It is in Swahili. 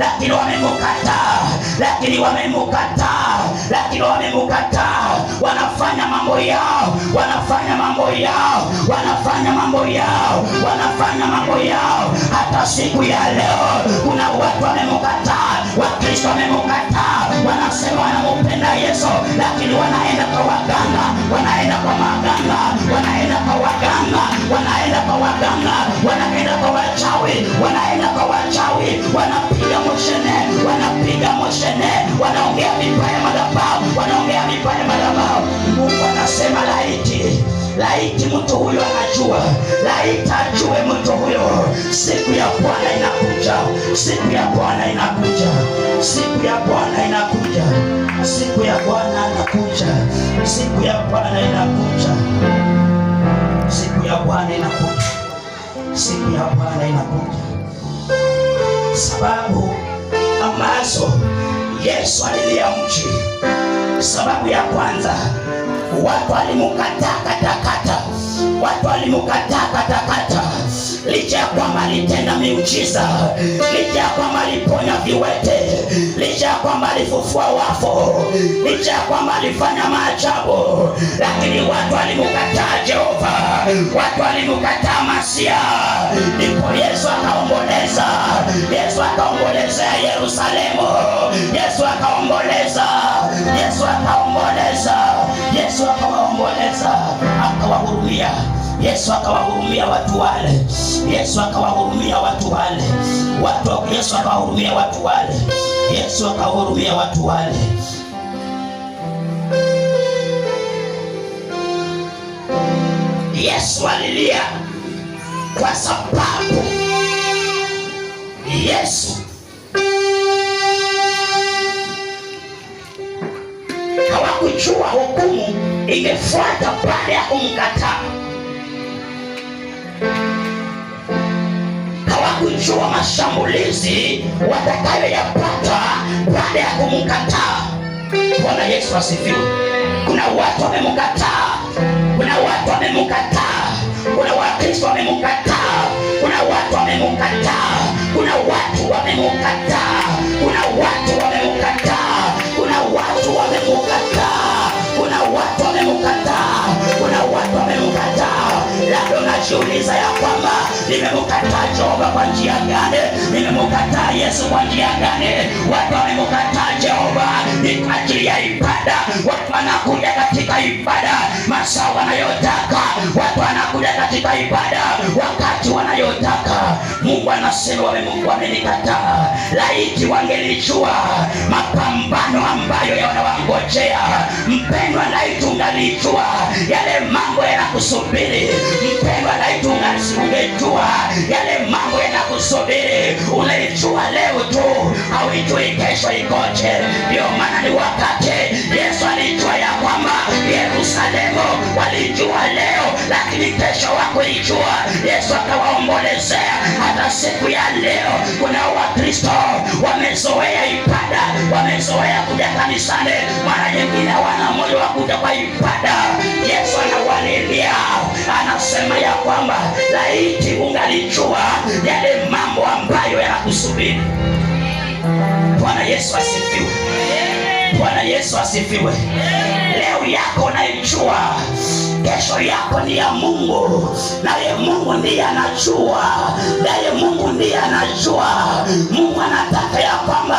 lakini wamemkataa, lakini wamemkataa, lakini wamemkataa. Wanafanya mambo yao, wanafanya mambo yao, wanafanya mambo yao, wanafanya mambo yao. Hata siku ya leo kuna watu wamemkataa, Wakristo wamemkataa, wanasema wanampenda Yesu, lakini wanaenda kwa waganga, wanaenda kwa maganga, wanaenda kwa waganga, wanaenda kwa waganga, wanaenda kwa wachawi, wanaenda kwa wachawi, wanapiga moshene, wanapiga moshene, wanaongea vibaya madhabahu, wanaongea vibaya madhabahu. Mungu anasema laiti mtu huyo anajua, laiti ajue mtu huyo, siku ya Bwana inakuja, siku ya Bwana inakuja, siku ya Bwana inakuja, siku ya Bwana inakuja, siku ya Bwana inakuja, siku ya Bwana inakuja, siku ya Bwana inakuja. Sababu ambazo Yesu alilia mji. Sababu ya kwanza, watu walimkataa katakata, watu walimkataa katakata. Licha ya kwamba alitenda miujiza, licha ya kwamba aliponya viwete, licha ya kwamba alifufua wafu, licha ya kwamba alifanya maajabu, lakini watu walimkataa Jehova, watu walimkataa Masia. Ndipo Yesu akaomboleza, Yesu akaombolezea Yerusalemu, Yesu akaomboleza, Yesu akaomboleza, Yesu akawaomboleza, akawahurumia. Yesu akawahurumia watu wale, Yesu akawahurumia watu wale, Yesu akawahurumia watu wale, Yesu akawahurumia watu wale. Yesu alilia kwa sababu Yesu hawakujua hukumu ingefuata baada ya kumkataa. Hawakujua mashambulizi watakayoyapata baada ya kumkataa. Bwana Yesu asifiwe. Kuna watu wamemkataa, kuna watu wamemkataa, kuna Wakristo wamemkataa, kuna watu wamemkataa, kuna watu wamemkataa, kuna watu wamemkataa, kuna watu wamemkataa, kuna watu wamemkataa, kuna watu wamemkataa. Labda unajiuliza ya kwamba nimemkataa Jehova kwa njia gani? Nimemkataa Yesu kwa njia gani? Watu wamemkataa Jehova ni kwa ajili ya ibada. Watu wanakuja katika ibada masaa wanayotaka, watu wanakuja katika ibada wakati wanayotaka. Mungu anasema wamenikataa. Laiti wangelijua mapambano ambayo yanawangojea. Mpendwa, laiti ungalijua yale mambo yanakusubiri. Mpendwa, laiti ungejua yale mambo yanakusubiri. Unaijua leo tu, hauijui kesho ikoje. Ndio maana ni wakati Yesu alijua ya kwamba Yerusalemu walijua leo, lakini kesho hawakuijua. Yesu akawaombolezea. Hata siku ya leo kuna Wakristo wamezoea ibada, wamezoea kuja kanisani, mara nyingine hawana moyo wa kuja kwa ibada. Yesu anawalilia, anasema ya kwamba laiti ungalijua yale mambo ambayo yanakusubiri. Bwana Yesu asifiwe. Bwana Yesu asifiwe. Leo yako unaijua, kesho yako ni ya Mungu, naye Mungu ndiye anajua, naye Mungu ndiye anajua. Mungu anataka ya kwamba